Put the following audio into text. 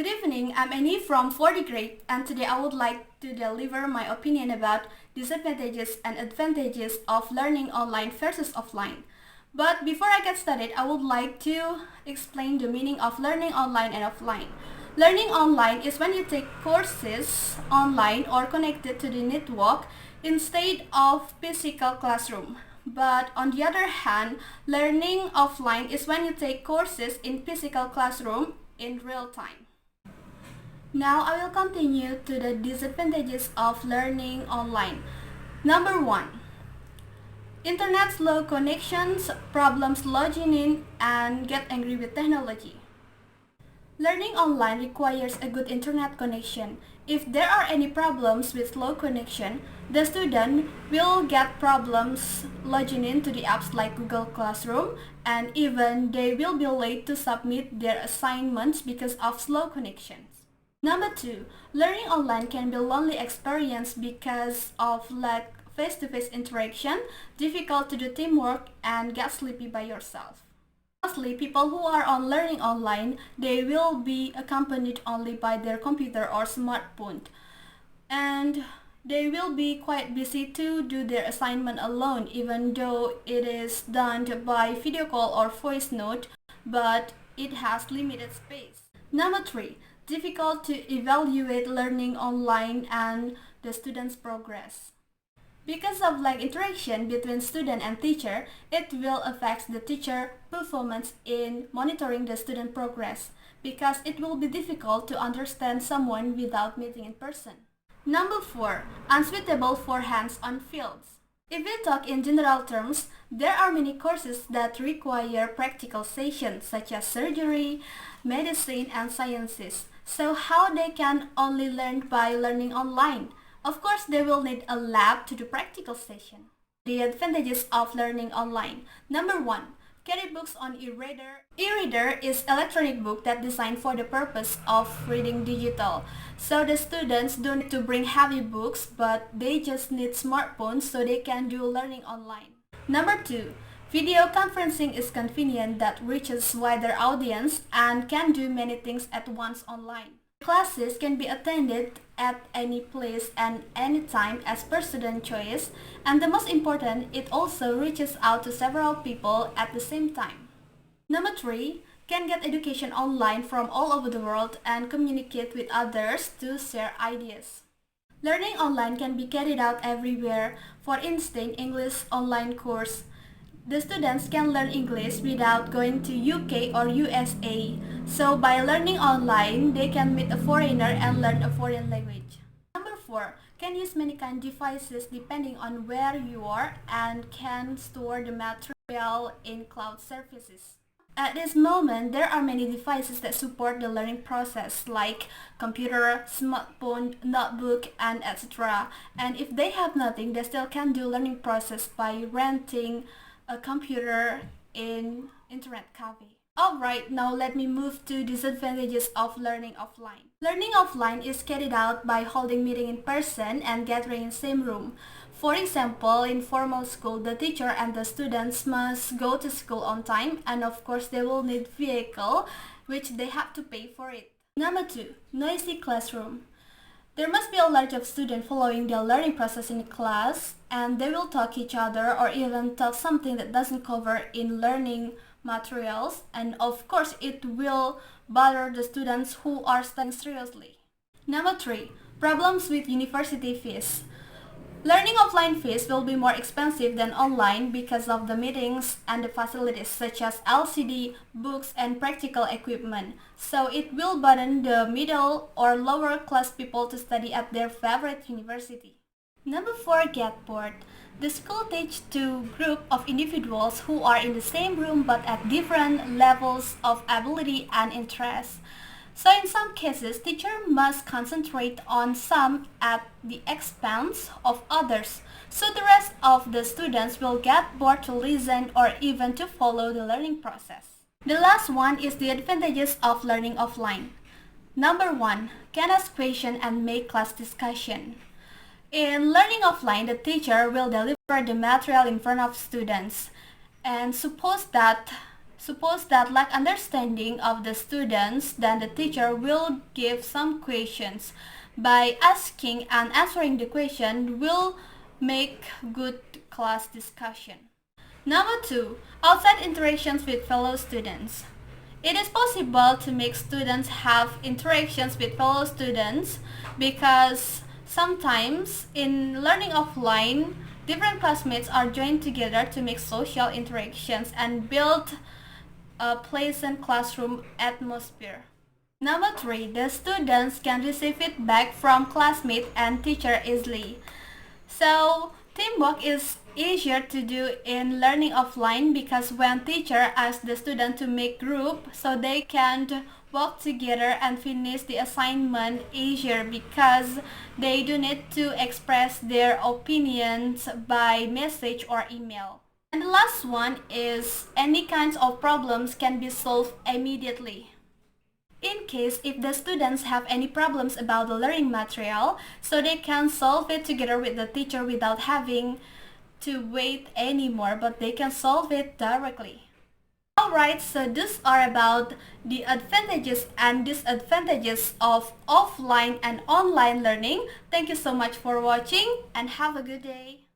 Good evening, I'm Eni from 4th grade, and today I would like to deliver my opinion about disadvantages and advantages of learning online versus offline. But before I get started, I would like to explain the meaning of learning online and offline. Learning online is when you take courses online or connected to the network instead of physical classroom. But on the other hand, learning offline is when you take courses in physical classroom in real time. Now I will continue to the disadvantages of learning online. Number 1. Internet slow connections, problems logging in, and get angry with technology. Learning online requires a good internet connection. If there are any problems with slow connection, the student will get problems logging into the apps like Google Classroom, and even they will be late to submit their assignments because of slow connections. Number 2, learning online can be a lonely experience because of lack face-to-face interaction, difficult to do teamwork, and get sleepy by yourself. Mostly, people who are on learning online, they will be accompanied only by their computer or smartphone, and they will be quite busy to do their assignment alone, even though it is done by video call or voice note, but it has limited space. Number 3, difficult to evaluate learning online and the student's progress. Because of lack interaction between student and teacher, it will affect the teacher performance in monitoring the student progress, because it will be difficult to understand someone without meeting in person. Number 4, unsuitable for hands-on fields. If we talk in general terms, there are many courses that require practical sessions such as surgery, medicine, and sciences. So how they can only learn by learning online? Of course, they will need a lab to do practical session. The advantages of learning online. Number 1, carry books on e-reader. E-reader is electronic book that designed for the purpose of reading digital. So the students don't need to bring heavy books, but they just need smartphones so they can do learning online. Number 2, video conferencing is convenient that reaches wider audience and can do many things at once online. Classes can be attended at any place and any time as per student choice, and the most important, it also reaches out to several people at the same time. Number 3, can get education online from all over the world and communicate with others to share ideas. Learning online can be carried out everywhere. For instance, English online course. The students can learn English without going to UK or USA. So by learning online, they can meet a foreigner and learn a foreign language. Number 4, can use many kind of devices depending on where you are and can store the material in cloud services. At this moment, there are many devices that support the learning process like computer, smartphone, notebook, and etc. And if they have nothing, they still can do learning process by renting a computer in internet cafe. Alright, now let me move to disadvantages of learning offline. Learning offline is carried out by holding meeting in person and gathering in same room. For example, in formal school, the teacher and the students must go to school on time, and of course they will need vehicle, which they have to pay for it. Number 2, noisy classroom. There must be a large of students following their learning process in class, and they will talk each other or even talk something that doesn't cover in learning materials, and of course it will bother the students who are studying seriously. Number 3, problems with university fees. Learning offline fees will be more expensive than online because of the meetings and the facilities such as LCD, books, and practical equipment. So it will burden the middle or lower class people to study at their favorite university. Number 4, get bored. The school teaches to group of individuals who are in the same room but at different levels of ability and interest. So in some cases, teacher must concentrate on some at the expense of others. So the rest of the students will get bored to listen or even to follow the learning process. The last one is the advantages of learning offline. Number 1, can ask question and make class discussion. In learning offline, the teacher will deliver the material in front of students. And suppose that Suppose that lack understanding of the students, then the teacher will give some questions. By asking and answering the question will make good class discussion. Number 2. Outside interactions with fellow students. It is possible to make students have interactions with fellow students because sometimes in learning offline, different classmates are joined together to make social interactions and build a pleasant classroom atmosphere. Number 3. The students can receive feedback from classmates and teacher easily. So, teamwork is easier to do in learning offline because when teacher asks the student to make group, so they can work together and finish the assignment easier because they do need to express their opinions by message or email. And the last one is any kinds of problems can be solved immediately. In case if the students have any problems about the learning material, so they can solve it together with the teacher without having to wait anymore, but they can solve it directly. Alright, so these are about the advantages and disadvantages of offline and online learning. Thank you so much for watching and have a good day.